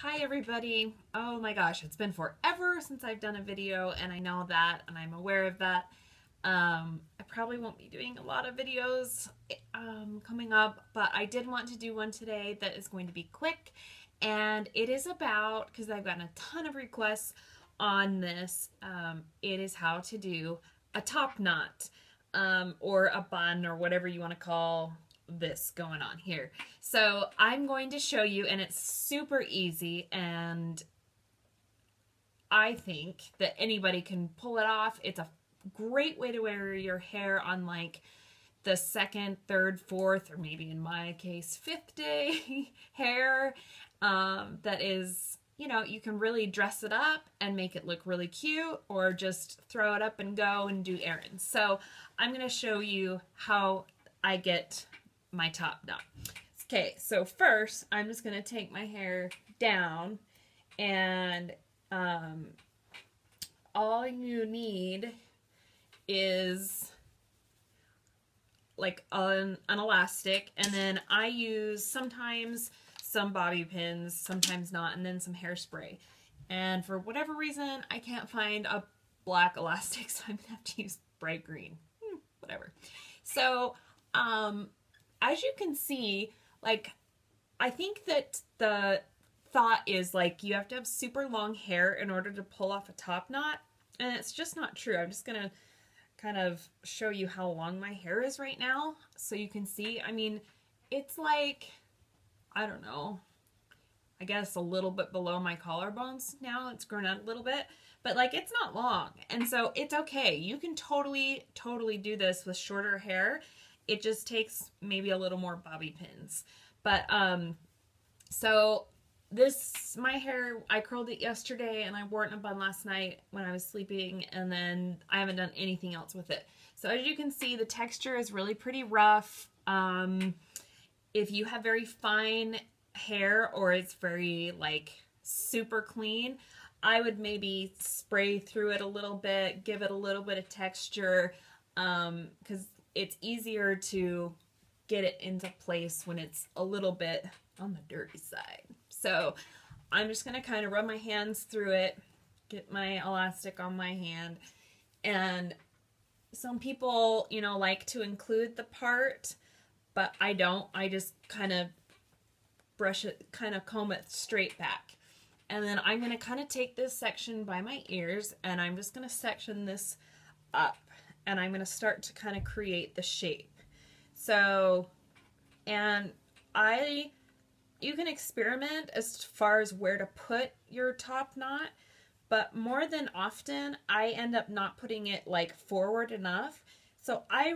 Hi everybody. Oh my gosh, it's been forever since I've done a video, and I know that and I'm aware of that. I probably won't be doing a lot of videos coming up, but I did want to do one today that is going to be quick, and it is about, because I've gotten a ton of requests on this, it is how to do a top knot or a bun or whatever you want to call this going on here. So I'm going to show you, and it's super easy, and I think that anybody can pull it off. It's a great way to wear your hair on like the second, third, fourth, or maybe in my case, fifth day hair. That is, you can really dress it up and make it look really cute, or just throw it up and go and do errands. So I'm going to show you how I get my top knot. Okay, so first I'm just going to take my hair down, and all you need is like an elastic, and then I use sometimes some bobby pins, sometimes not, and then some hairspray. And for whatever reason, I can't find a black elastic, so I'm gonna have to use bright green. Whatever. So, as you can see, like, I think that the thought is like you have to have super long hair in order to pull off a top knot, and it's just not true. I'm just gonna kind of show you how long my hair is right now so you can see. I mean, it's like, I don't know, I guess a little bit below my collarbones now. It's grown out a little bit, but like it's not long, and so it's okay. You can totally do this with shorter hair. It just takes maybe a little more bobby pins. But so this, my hair, I curled it yesterday and I wore it in a bun last night when I was sleeping, and then I haven't done anything else with it. So as you can see, the texture is really pretty rough. If you have very fine hair, or it's very like super clean, I would maybe spray through it a little bit, give it a little bit of texture, because it's easier to get it into place when it's a little bit on the dirty side. So I'm just going to kind of rub my hands through it, get my elastic on my hand, and some people, like to include the part, but I don't. I just kind of brush it, kind of comb it straight back. And then I'm going to kind of take this section by my ears, and I'm just going to section this up, and I'm going to start to kind of create the shape. So, and you can experiment as far as where to put your top knot, but more than often I end up not putting it like forward enough. So I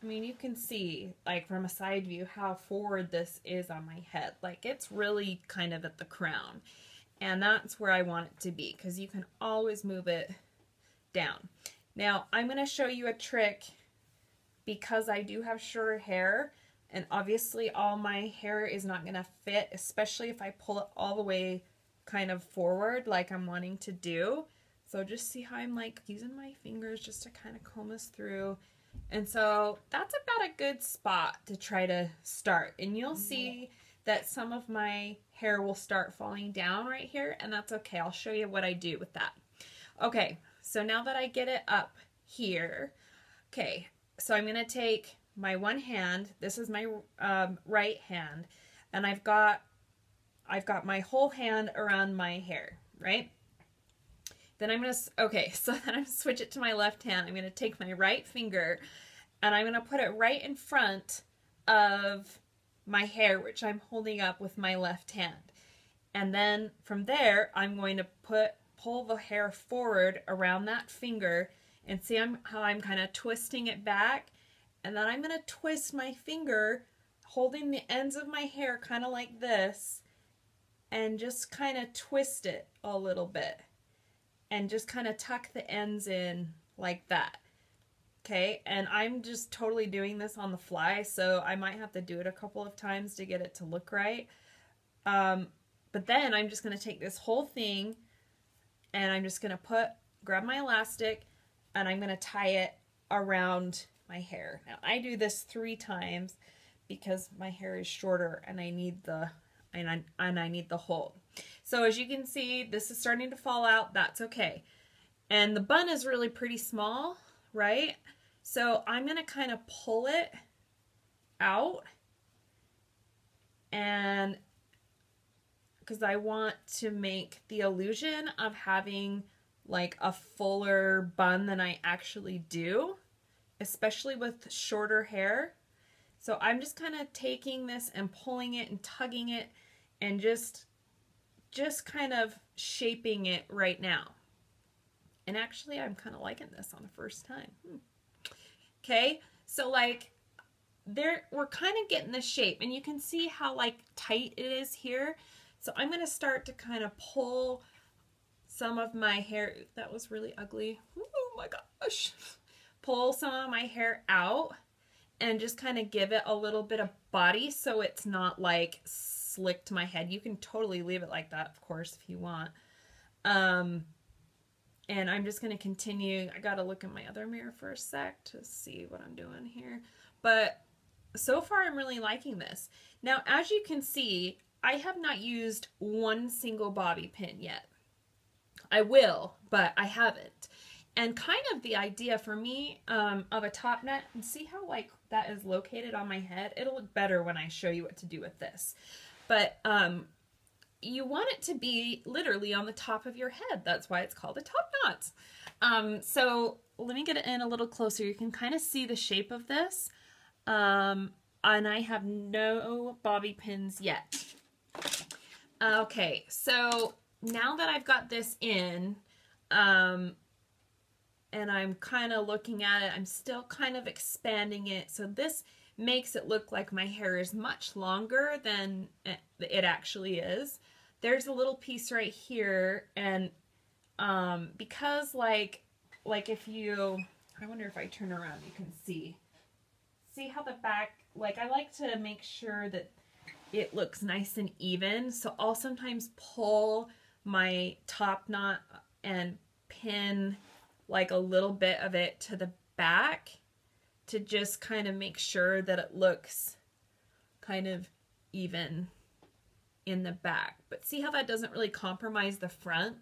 mean, you can see like from a side view how forward this is on my head. Like it's really kind of at the crown, and that's where I want it to be, because you can always move it down. Now I'm going to show you a trick, because I do have shorter hair, and obviously all my hair is not going to fit, especially if I pull it all the way kind of forward like I'm wanting to do. So just see how I'm like using my fingers just to kind of comb this through. And so that's about a good spot to try to start. And you'll see that some of my hair will start falling down right here, and that's okay. I'll show you what I do with that. Okay, so now that I get it up here, okay, so I'm going to take my one hand, this is my right hand, and I've got my whole hand around my hair, right? Then I'm going to, okay, so then I'm going to switch it to my left hand. I'm going to take my right finger, and I'm going to put it right in front of my hair, which I'm holding up with my left hand. And then from there, I'm going to pull the hair forward around that finger, and see how I'm kind of twisting it back. And then I'm going to twist my finger, holding the ends of my hair kind of like this, and just kind of twist it a little bit. And just kind of tuck the ends in like that. Okay, and I'm just totally doing this on the fly, so I might have to do it a couple of times to get it to look right. But then I'm just going to take this whole thing, and I'm just going to grab my elastic, and I'm going to tie it around my hair. Now I do this 3 times because my hair is shorter and I need the hold. So as you can see, this is starting to fall out. That's okay. And the bun is really pretty small, right? So I'm going to kind of pull it out, and because I want to make the illusion of having like a fuller bun than I actually do, especially with shorter hair. So I'm just kind of taking this and pulling it and tugging it and just kind of shaping it right now. And actually, I'm kind of liking this on the first time. Okay, so like we're kind of getting the shape, and you can see how like tight it is here. So I'm going to start to kind of pull some of my hair. That was really ugly. Oh my gosh. Pull some of my hair out and just kind of give it a little bit of body so it's not like slicked to my head. You can totally leave it like that, of course, if you want. And I'm just going to continue. I got to look in my other mirror for a sec to see what I'm doing here. But so far, I'm really liking this. Now, as you can see, I have not used one single bobby pin yet. I will, but I haven't. And kind of the idea for me of a top knot, and see how like that is located on my head? It'll look better when I show you what to do with this. But you want it to be literally on the top of your head. That's why it's called a top knot. So let me get it in a little closer. You can kind of see the shape of this. And I have no bobby pins yet. Okay, so now that I've got this in, and I'm kind of looking at it, I'm still kind of expanding it. So this makes it look like my hair is much longer than it actually is. There's a little piece right here, and because like if you, I wonder if I turn around you can see how the back, like I like to make sure that it looks nice and even, so I'll sometimes pull my top knot and pin like a little bit of it to the back to just kind of make sure that it looks kind of even in the back. But see how that doesn't really compromise the front?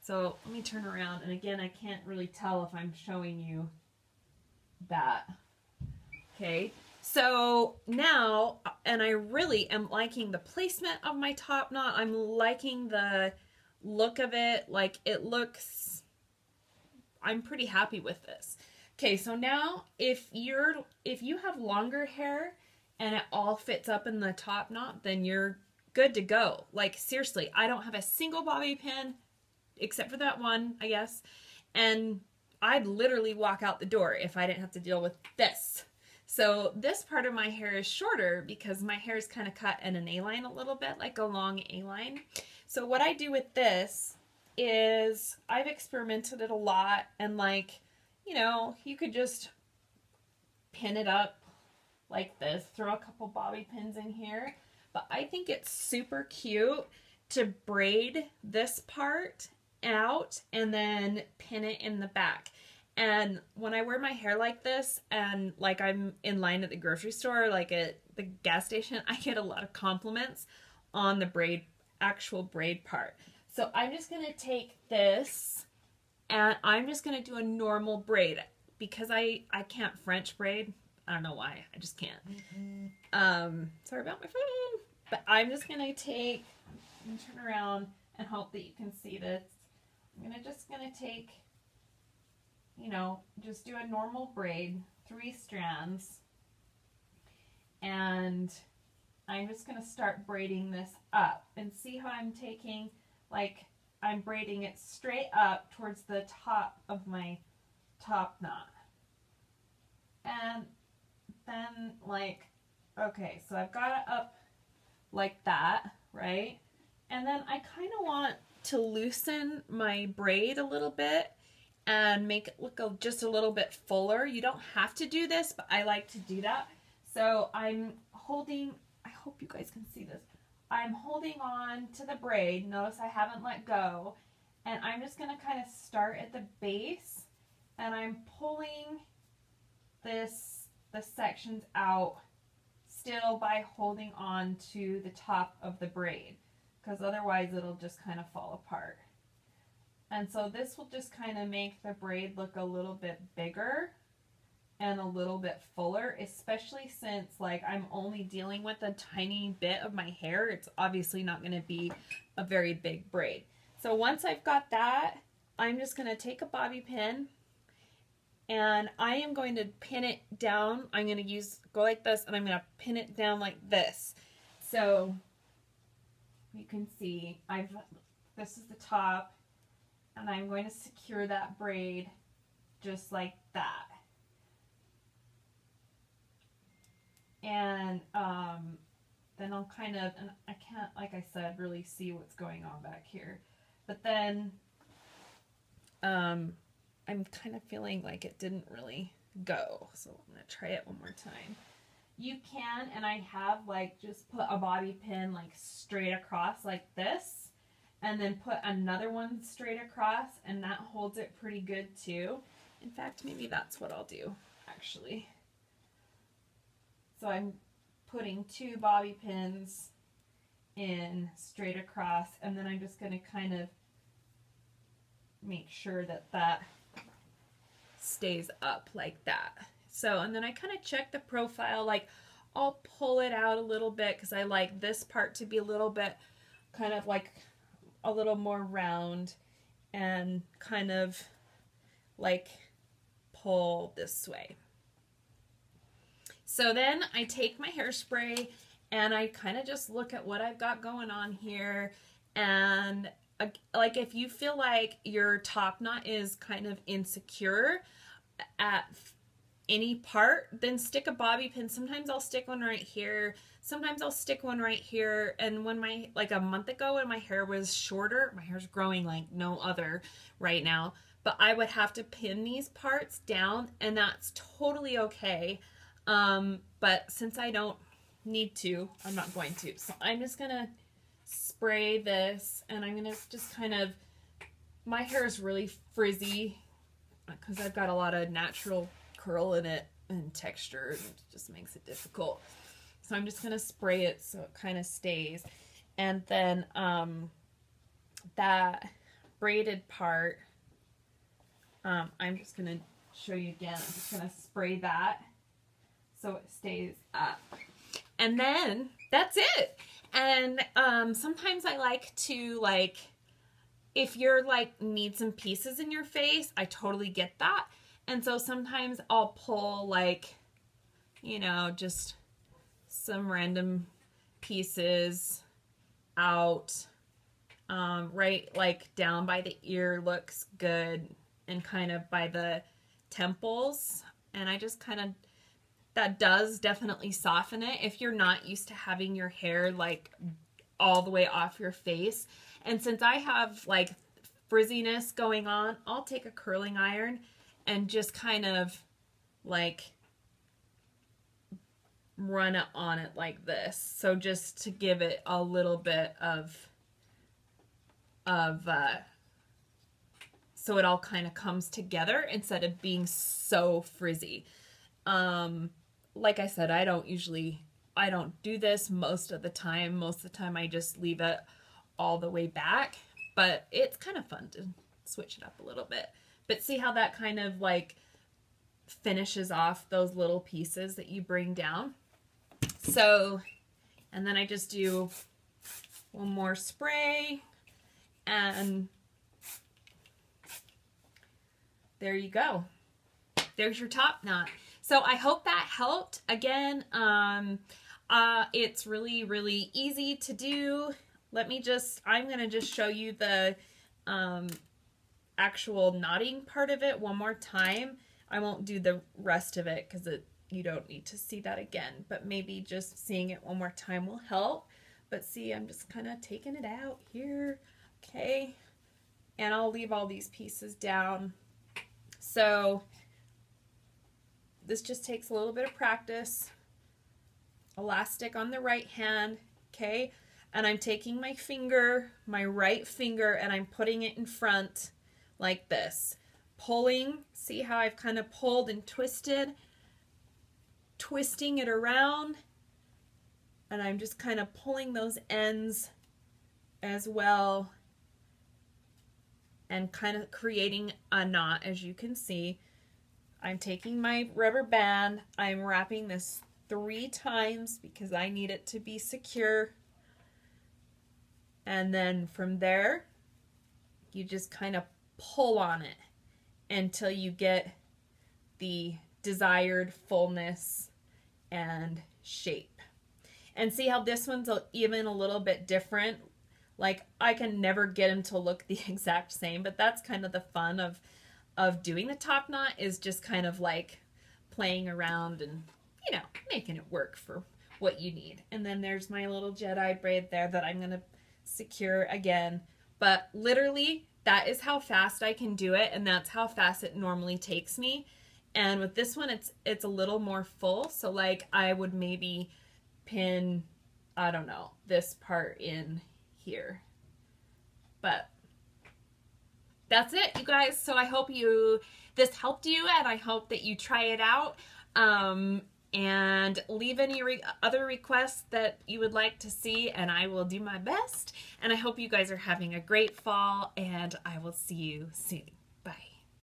So let me turn around, and again, I can't really tell if I'm showing you that. Okay, so now, and I really am liking the placement of my top knot. I'm liking the look of it. Like it looks, I'm pretty happy with this. Okay, so now if you have longer hair and it all fits up in the top knot, then you're good to go. Like seriously, I don't have a single bobby pin except for that one, I guess. And I'd literally walk out the door if I didn't have to deal with this. So this part of my hair is shorter because my hair is kind of cut in an A-line a little bit, like a long A-line. So what I do with this is I've experimented it a lot, and like, you know, you could just pin it up like this, throw a couple bobby pins in here. But I think it's super cute to braid this part out and then pin it in the back. And when I wear my hair like this, and like I'm in line at the grocery store, like at the gas station, I get a lot of compliments on the actual braid part. So I'm just going to take this and I'm just going to do a normal braid because I can't French braid. I don't know why. I just can't. Sorry about my phone. But I'm just going to take and turn around and hope that you can see this. I'm just going to take, you know, just do a normal braid, 3 strands. And I'm just going to start braiding this up. And see how I'm taking, like, I'm braiding it straight up towards the top of my top knot. And then, like, okay, so I've got it up like that, right? And then I kind of want to loosen my braid a little bit and make it look just a little bit fuller. You don't have to do this, but I like to do that. So I'm holding, I hope you guys can see this. I'm holding on to the braid. Notice I haven't let go. And I'm just going to kind of start at the base, and I'm pulling the sections out still by holding on to the top of the braid. because otherwise it'll just kind of fall apart. And so this will just kind of make the braid look a little bit bigger and a little bit fuller, especially since like I'm only dealing with a tiny bit of my hair. It's obviously not going to be a very big braid. So once I've got that, I'm just going to take a bobby pin and I am going to pin it down. I'm going to go like this, and I'm going to pin it down like this. So you can see this is the top, and I'm going to secure that braid just like that. And then I'll kind of, and I can't, like I said, really see what's going on back here. But then I'm kind of feeling like it didn't really go. So I'm going to try it one more time. You can, and I have, like, just put a bobby pin like straight across like this, and then put another one straight across, and that holds it pretty good too. In fact, maybe that's what I'll do actually. So I'm putting 2 bobby pins in straight across, and then I'm just going to kind of make sure that that stays up like that. So, and then I kind of check the profile, like I'll pull it out a little bit because I like this part to be a little bit kind of like a little more round, and kind of like pull this way. So then I take my hairspray and I kind of just look at what I've got going on here, and like if you feel like your top knot is kind of insecure at any part, then stick a bobby pin. Sometimes I'll stick one right here, sometimes I'll stick one right here. And when like a month ago when my hair was shorter, my hair's growing like no other right now, but I would have to pin these parts down, and that's totally okay. But since I don't need to, I'm not going to. So I'm just gonna spray this, and I'm gonna just kind of, my hair is really frizzy because I've got a lot of natural curl in it and texture, and it just makes it difficult. So I'm just gonna spray it so it kind of stays. And then that braided part, I'm just gonna show you again. I'm just gonna spray that so it stays up. And then that's it. And sometimes I like to, like, if you're like need some pieces in your face, I totally get that. And so sometimes I'll pull, like, you know, just some random pieces out, right, like down by the ear looks good, and kind of by the temples. And I just kind of, that does definitely soften it if you're not used to having your hair like all the way off your face. And since I have like frizziness going on, I'll take a curling iron and just kind of like run it on it like this. So just to give it a little bit of so it all kind of comes together instead of being so frizzy. Like I said, I don't do this most of the time. Most of the time I just leave it all the way back, but it's kind of fun to switch it up a little bit. But see how that kind of like finishes off those little pieces that you bring down. So, and then I just do one more spray, and there you go. There's your top knot. So I hope that helped. Again, it's really, really easy to do. I'm going to just show you the actual knotting part of it one more time. I won't do the rest of it because you don't need to see that again, but maybe just seeing it one more time will help. But see, I'm just kind of taking it out here. Okay. And I'll leave all these pieces down. So this just takes a little bit of practice. Elastic on the right hand, okay? And I'm taking my finger, my right finger, and I'm putting it in front like this. Pulling, see how I've kind of pulled and twisted? Twisting it around, and I'm just kind of pulling those ends as well, and kind of creating a knot. As you can see, I'm taking my rubber band, I'm wrapping this 3 times because I need it to be secure, and then from there you just kind of pull on it until you get the desired fullness and shape. And see how this one's even a little bit different? Like, I can never get them to look the exact same, but that's kind of the fun of doing the top knot, is just kind of like playing around and, you know, making it work for what you need. And then there's my little Jedi braid there that I'm going to secure again. But literally, that is how fast I can do it, and that's how fast it normally takes me. And with this one, it's a little more full, so like I would maybe pin, I don't know, this part in here. But that's it, you guys. So I hope this helped you, and I hope that you try it out. And leave any other requests that you would like to see, and I will do my best. And I hope you guys are having a great fall, and I will see you soon.